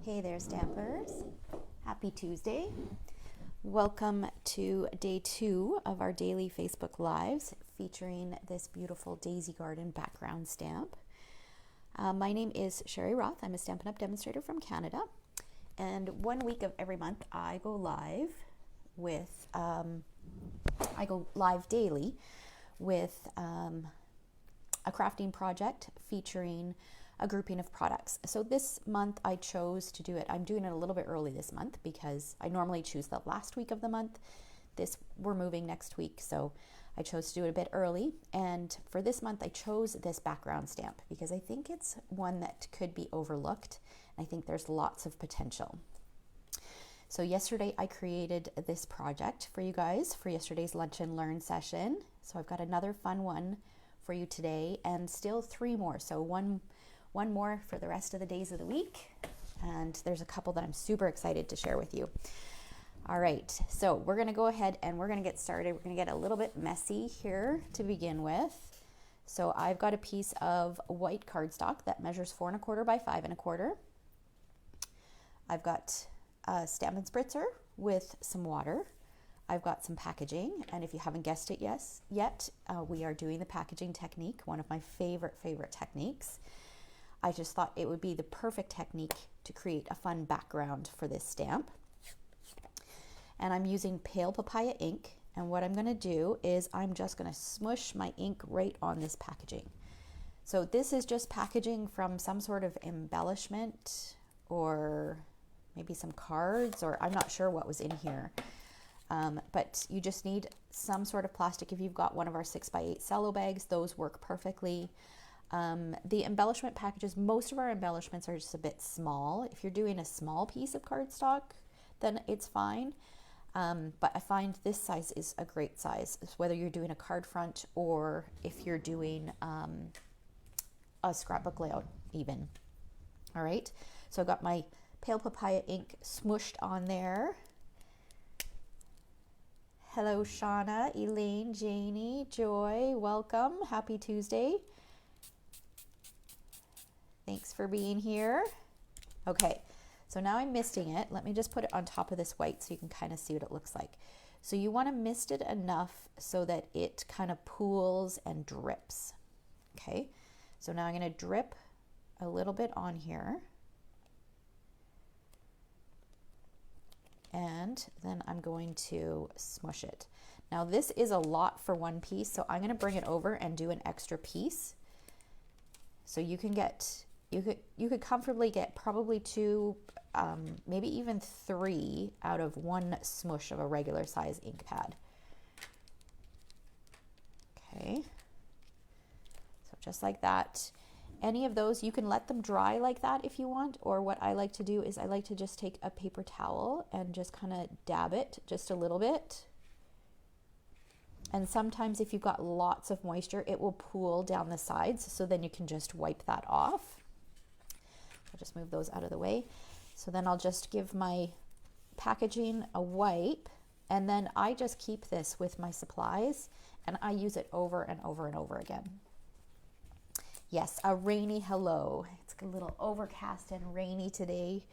Hey there, Stampers. Happy Tuesday. Welcome to day 2 of our daily Facebook Lives featuring this beautiful daisy garden background stamp. My name is Sherry Roth. I'm a Stampin' Up! Demonstrator from Canada. And 1 week of every month I go live with, daily with a crafting project featuring a grouping of products. So this month I chose to do it. I'm doing it a little bit early this month because I normally choose the last week of the month. We're moving next week, so I chose to do it a bit early. And for this month I chose this background stamp because I think it's one that could be overlooked. I think there's lots of potential. So yesterday I created this project for you guys for yesterday's Lunch and Learn session. So I've got another fun one for you today and still 3 more. So one more for the rest of the days of the week, and there's a couple that I'm super excited to share with you. All right, so we're going to go ahead and we're going to get started. We're going to get a little bit messy here to begin with. So I've got a piece of white cardstock that measures 4 1/4 by 5 1/4. I've got a Stampin' spritzer with some water. I've got some packaging, and if you haven't guessed it yet, we are doing the packaging technique, one of my favorite techniques. I just thought it would be the perfect technique to create a fun background for this stamp. And I'm using pale papaya ink, and what I'm going to do is I'm just going to smush my ink right on this packaging. So this is just packaging from some sort of embellishment or maybe some cards, or I'm not sure what was in here. But you just need some sort of plastic. If you've got one of our 6x8 cello bags, those work perfectly. The embellishment packages, most of our embellishments are just a bit small. If you're doing a small piece of cardstock, then it's fine. But I find this size is a great size, whether you're doing a card front or if you're doing a scrapbook layout even. All right, so I've got my pale papaya ink smooshed on there. Hello, Shauna, Elaine, Janie, Joy, welcome. Happy Tuesday. Thanks for being here. Okay, so now I'm misting it. Let me just put it on top of this white so you can kind of see what it looks like. So you want to mist it enough so that it kind of pools and drips. Okay, so now I'm going to drip a little bit on here. And then I'm going to smush it. Now this is a lot for one piece, so I'm going to bring it over and do an extra piece. So you can get, you could comfortably get probably 2, maybe even 3 out of one smush of a regular size ink pad. Okay, so just like that. Any of those, you can let them dry like that if you want, or what I like to do is I like to just take a paper towel and just kind of dab it just a little bit. And sometimes if you've got lots of moisture, it will pool down the sides, so then you can just wipe that off. I'll just move those out of the way. So then I'll just give my packaging a wipe, and then I just keep this with my supplies, and I use it over and over and over again. Yes, a rainy hello. It's a little overcast and rainy today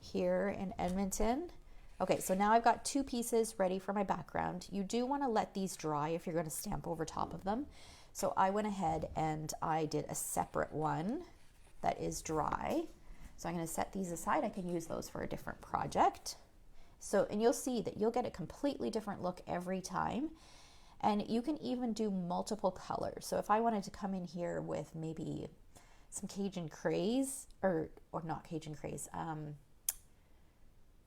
here in Edmonton. Okay, so now I've got 2 pieces ready for my background. You do want to let these dry if you're going to stamp over top of them. So I went ahead and I did a separate one that is dry. So I'm going to set these aside. I can use those for a different project. So, and you'll see that you'll get a completely different look every time. And you can even do multiple colors. So if I wanted to come in here with maybe some Cajun craze, or not Cajun craze,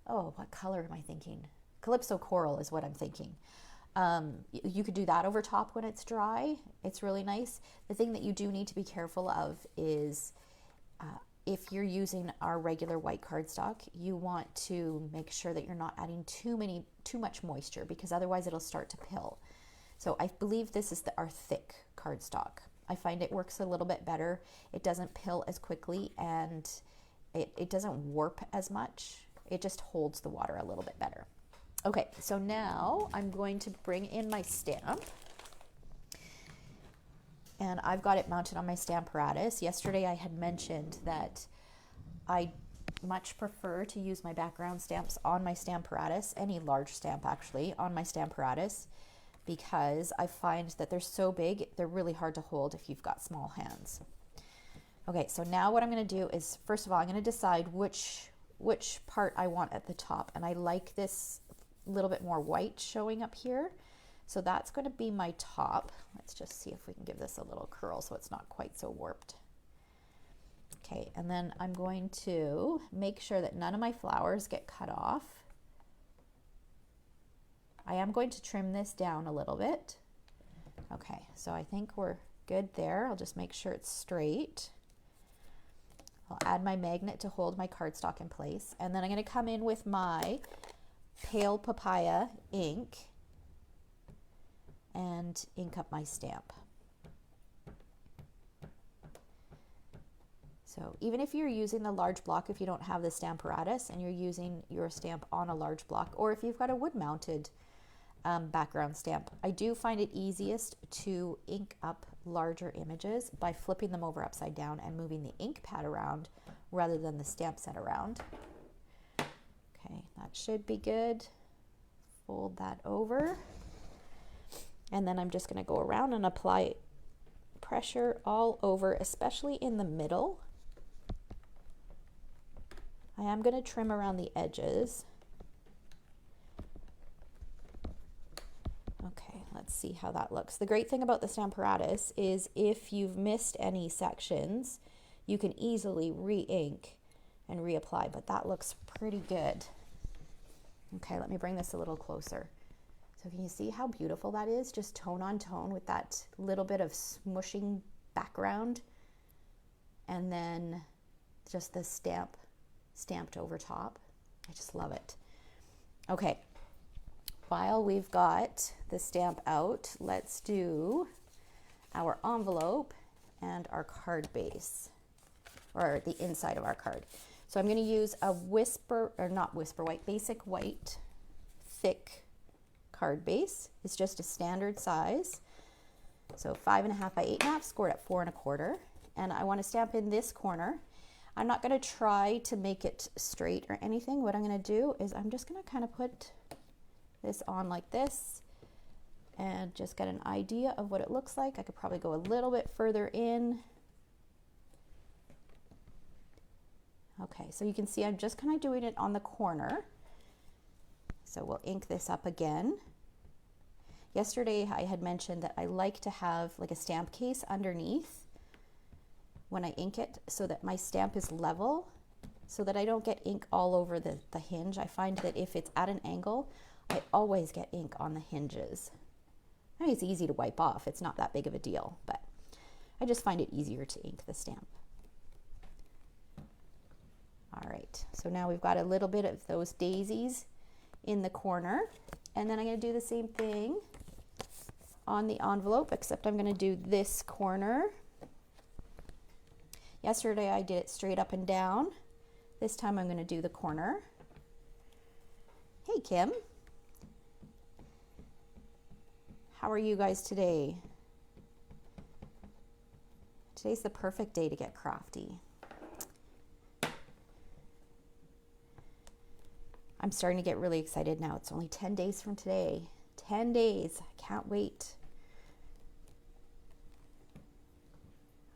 oh, what color am I thinking? Calypso coral is what I'm thinking. You could do that over top when it's dry. It's really nice. The thing that you do need to be careful of is if you're using our regular white cardstock, you want to make sure that you're not adding too much moisture, because otherwise it'll start to pill. So I believe this is our thick cardstock. I find it works a little bit better. It doesn't pill as quickly, and it doesn't warp as much. It just holds the water a little bit better. Okay, so now I'm going to bring in my stamp. And I've got it mounted on my Stamparatus. Yesterday I had mentioned that I much prefer to use my background stamps on my Stamparatus, any large stamp actually, on my Stamparatus, because I find that they're so big, they're really hard to hold if you've got small hands. Okay, so now what I'm going to do is, first of all, I'm going to decide which part I want at the top, and I like this little bit more white showing up here. So that's going to be my top. Let's just see if we can give this a little curl so it's not quite so warped. Okay, and then I'm going to make sure that none of my flowers get cut off. I am going to trim this down a little bit. Okay, so I think we're good there. I'll just make sure it's straight. I'll add my magnet to hold my cardstock in place. And then I'm going to come in with my Pale Papaya ink and ink up my stamp. So even if you're using the large block, if you don't have the Stamparatus and you're using your stamp on a large block, or if you've got a wood-mounted background stamp, I do find it easiest to ink up larger images by flipping them over upside down and moving the ink pad around rather than the stamp set around. Okay, that should be good. Fold that over. And then I'm just going to go around and apply pressure all over, especially in the middle. I am going to trim around the edges. Okay, let's see how that looks. The great thing about the Stamparatus is if you've missed any sections, you can easily re-ink and reapply, but that looks pretty good. Okay, let me bring this a little closer. So can you see how beautiful that is? Just tone on tone with that little bit of smushing background, and then just the stamp stamped over top. I just love it. Okay, while we've got the stamp out, let's do our envelope and our card base, or the inside of our card. So I'm going to use a basic white, thick card base. It's just a standard size. So 5.5 by 8.5, scored at 4 1/4. And I want to stamp in this corner. I'm not going to try to make it straight or anything. What I'm going to do is I'm just going to kind of put this on like this and just get an idea of what it looks like. I could probably go a little bit further in. Okay, so you can see I'm just kind of doing it on the corner. So we'll ink this up again. Yesterday I had mentioned that I like to have like a stamp case underneath when I ink it so that my stamp is level, so that I don't get ink all over the hinge. I find that if it's at an angle, I always get ink on the hinges. I mean, it's easy to wipe off. It's not that big of a deal, but I just find it easier to ink the stamp. All right, so now we've got a little bit of those daisies in the corner, and then I'm going to do the same thing on the envelope, except I'm going to do this corner. Yesterday I did it straight up and down. This time I'm going to do the corner. Hey Kim, how are you guys today? Today's the perfect day to get crafty. I'm starting to get really excited now. It's only 10 days from today. 10 days. I can't wait.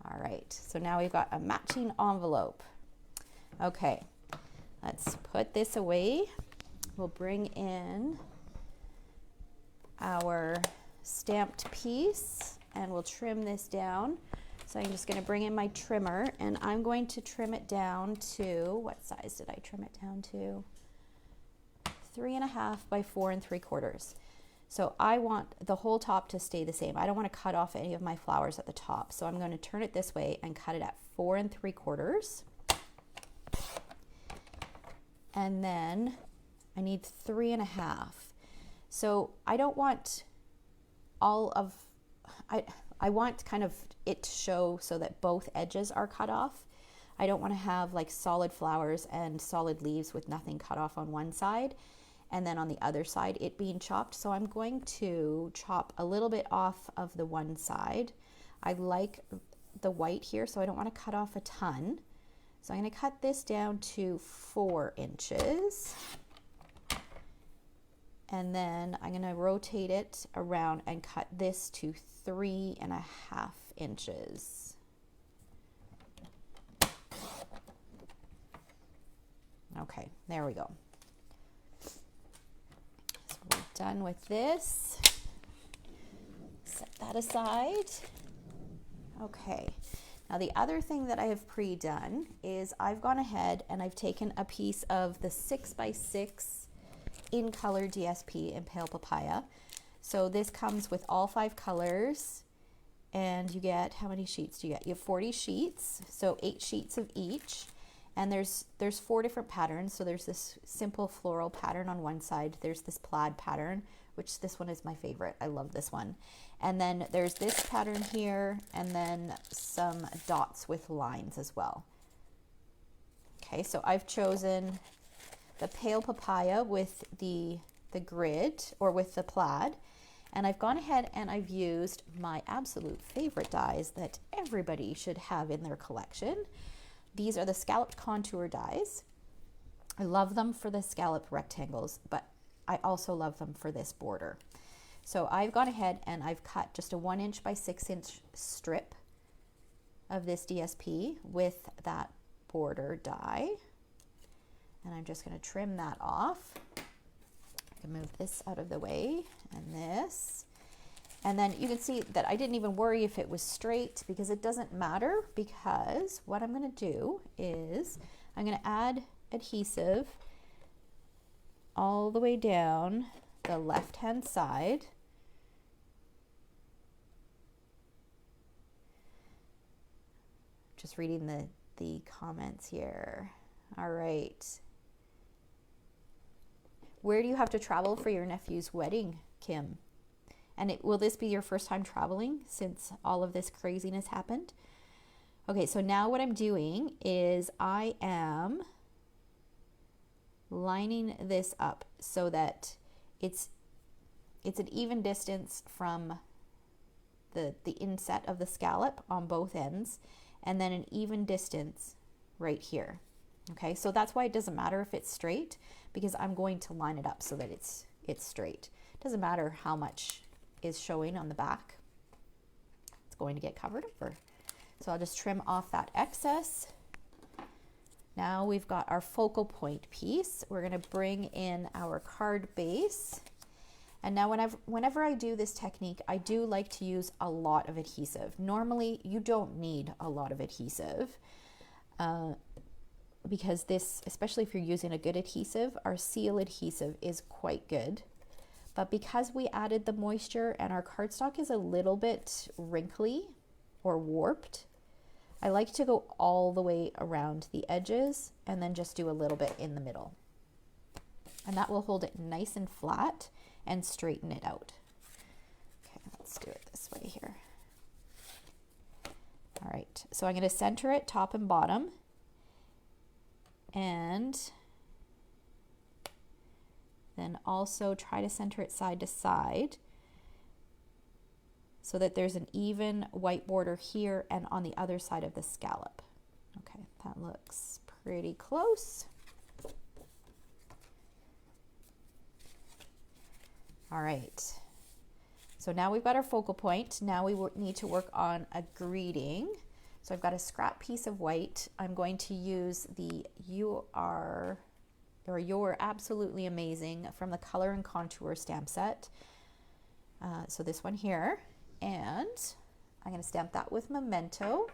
All right, so now we've got a matching envelope. Okay, let's put this away. We'll bring in our stamped piece and we'll trim this down. So I'm just going to bring in my trimmer and I'm going to trim it down to, what size did I trim it down to? 3.5 by 4 3/4. So I want the whole top to stay the same. I don't want to cut off any of my flowers at the top. So I'm going to turn it this way and cut it at 4 3/4. And then I need 3.5. So I don't want all of, I want kind of it to show so that both edges are cut off. I don't want to have like solid flowers and solid leaves with nothing cut off on one side, and then on the other side it being chopped. So I'm going to chop a little bit off of the one side. I like the white here, so I don't want to cut off a ton. So I'm going to cut this down to 4 inches. And then I'm going to rotate it around and cut this to 3.5 inches. Okay, there we go. So we're done with this. Set that aside. Okay, now the other thing that I have pre-done is I've gone ahead and I've taken a piece of the 6x6 in color DSP in Pale Papaya. So this comes with all 5 colors, and you get, how many sheets do you get? You have 40 sheets, so 8 sheets of each. And there's 4 different patterns. So there's this simple floral pattern on one side. There's this plaid pattern, which this one is my favorite. I love this one. And then there's this pattern here, and then some dots with lines as well. Okay, so I've chosen the Pale Papaya with the grid, or with the plaid. And I've gone ahead and I've used my absolute favorite dies that everybody should have in their collection. These are the scalloped contour dies. I love them for the scallop rectangles, but I also love them for this border. So I've gone ahead and I've cut just a 1 inch by 6 inch strip of this DSP with that border die. And I'm just going to trim that off. I can move this out of the way, and this. And then you can see that I didn't even worry if it was straight, because it doesn't matter, because what I'm going to do is I'm going to add adhesive all the way down the left-hand side. Just reading the comments here. All right. Where do you have to travel for your nephew's wedding, Kim? And will this be your first time traveling since all of this craziness happened? Okay, so now what I'm doing is I am lining this up so that it's an even distance from the inset of the scallop on both ends, and then an even distance right here. Okay, so that's why it doesn't matter if it's straight, because I'm going to line it up so that it's straight. It doesn't matter how much is showing on the back. It's going to get covered over. So I'll just trim off that excess. Now we've got our focal point piece. We're going to bring in our card base. And now whenever I do this technique, I do like to use a lot of adhesive. Normally, you don't need a lot of adhesive. Because this, especially if you're using a good adhesive, our seal adhesive is quite good. But because we added the moisture and our cardstock is a little bit wrinkly or warped, I like to go all the way around the edges and then just do a little bit in the middle. And that will hold it nice and flat and straighten it out. Okay, let's do it this way here. All right, so I'm going to center it top and bottom. And then also try to center it side to side so that there's an even white border here and on the other side of the scallop. Okay, that looks pretty close. All right, so now we've got our focal point. Now we need to work on a greeting. So I've got a scrap piece of white. I'm going to use the You're Absolutely Amazing from the Color and Contour stamp set. So this one here. And I'm going to stamp that with Memento.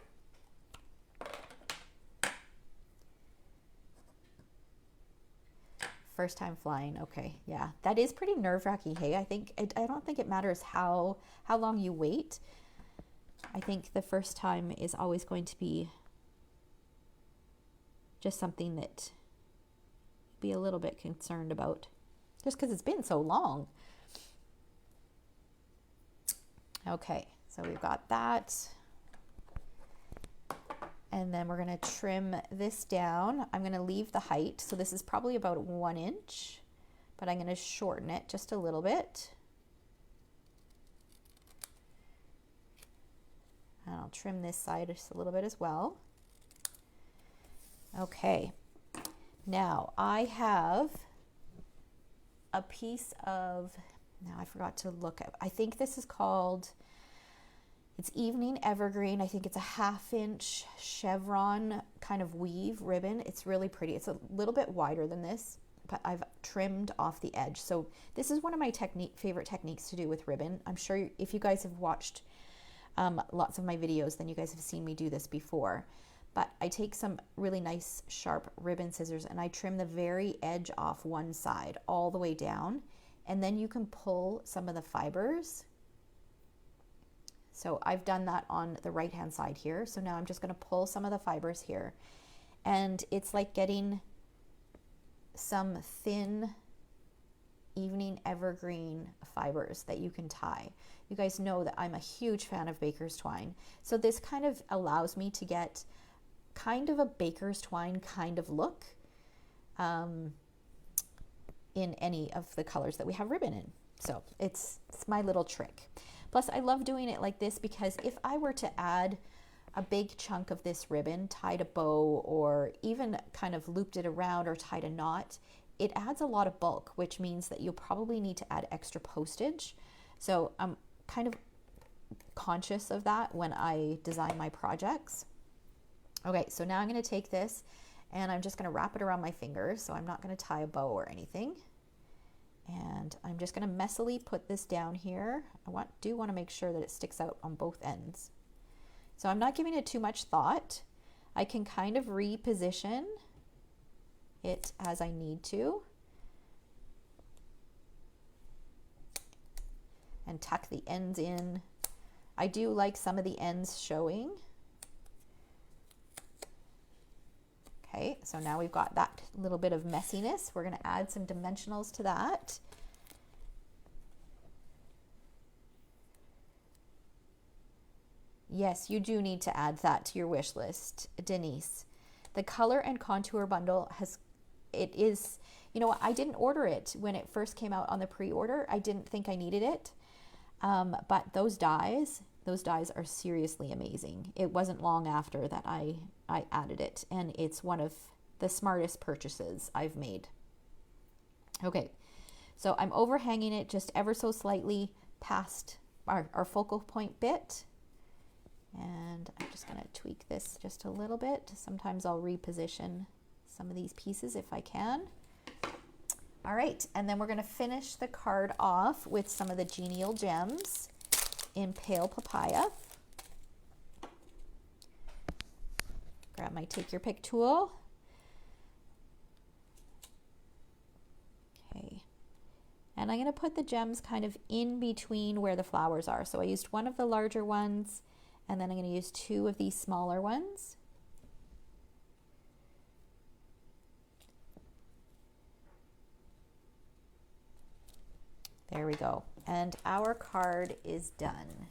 First time flying. Okay, yeah. That is pretty nerve-wracking, hey? I don't think it matters how long you wait. I think the first time is always going to be just something that be a little bit concerned about, just because it's been so long. Okay, so we've got that. And then we're going to trim this down. I'm going to leave the height. So this is probably about 1 inch, but I'm going to shorten it just a little bit. And I'll trim this side just a little bit as well. Okay, now I have a piece of, now I forgot to look at, I think this is called, it's Evening Evergreen. I think it's a 1/2 inch chevron kind of weave ribbon. It's really pretty. It's a little bit wider than this, but I've trimmed off the edge. So this is one of my favorite techniques to do with ribbon. I'm sure if you guys have watched lots of my videos, then you guys have seen me do this before. But I take some really nice sharp ribbon scissors and I trim the very edge off one side all the way down. And then you can pull some of the fibers. So I've done that on the right hand side here. So now I'm just going to pull some of the fibers here. And it's like getting some thin Evening Evergreen fibers that you can tie. You guys know that I'm a huge fan of baker's twine. So this kind of allows me to get kind of a baker's twine kind of look in any of the colors that we have ribbon in. So it's my little trick. Plus I love doing it like this because if I were to add a big chunk of this ribbon, tied a bow, or even kind of looped it around or tied a knot, it adds a lot of bulk, which means that you'll probably need to add extra postage. So I'm kind of conscious of that when I design my projects. Okay, so now I'm going to take this and I'm just going to wrap it around my fingers. So I'm not going to tie a bow or anything. And I'm just going to messily put this down here. I do want to make sure that it sticks out on both ends. So I'm not giving it too much thought. I can kind of reposition it as I need to. And tuck the ends in. I do like some of the ends showing. Okay, so now we've got that little bit of messiness. We're going to add some dimensionals to that. Yes, you do need to add that to your wish list, Denise. The color and contour bundle is, you know, I didn't order it when it first came out on the pre-order. I didn't think I needed it. But those dies are seriously amazing. It wasn't long after that I added it, and it's one of the smartest purchases I've made. Okay, so I'm overhanging it just ever so slightly past our focal point bit, and I'm just going to tweak this just a little bit. Sometimes I'll reposition some of these pieces if I can. All right, and then we're going to finish the card off with some of the Genial Gems in Pale Papaya. Grab my Take Your Pick tool. Okay, and I'm going to put the gems kind of in between where the flowers are. So I used one of the larger ones, and then I'm going to use 2 of these smaller ones. There we go. And our card is done.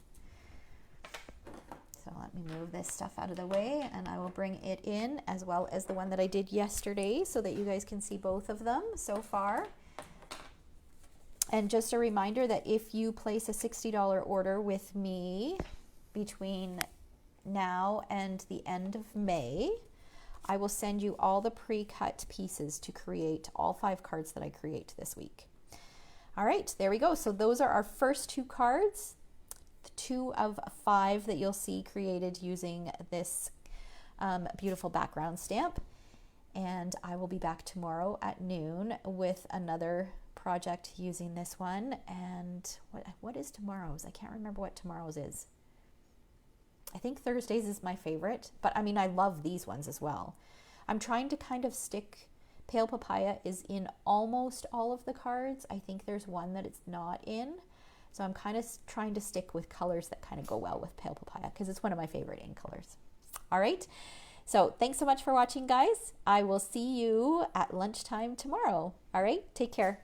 So let me move this stuff out of the way and I will bring it in as well as the one that I did yesterday so that you guys can see both of them so far. And just a reminder that if you place a $60 order with me between now and the end of May, I will send you all the pre-cut pieces to create all 5 cards that I create this week. All right, there we go. So those are our first 2 cards, the 2 of 5 that you'll see created using this beautiful background stamp. And I will be back tomorrow at noon with another project using this one. And what is tomorrow's? I can't remember what tomorrow's is. I think Thursday's is my favorite, but I mean, I love these ones as well. I'm trying to kind of stick. Pale Papaya is in almost all of the cards. I think there's one that it's not in. So I'm kind of trying to stick with colors that kind of go well with Pale Papaya because it's one of my favorite ink colors. All right. So thanks so much for watching, guys. I will see you at lunchtime tomorrow. All right. Take care.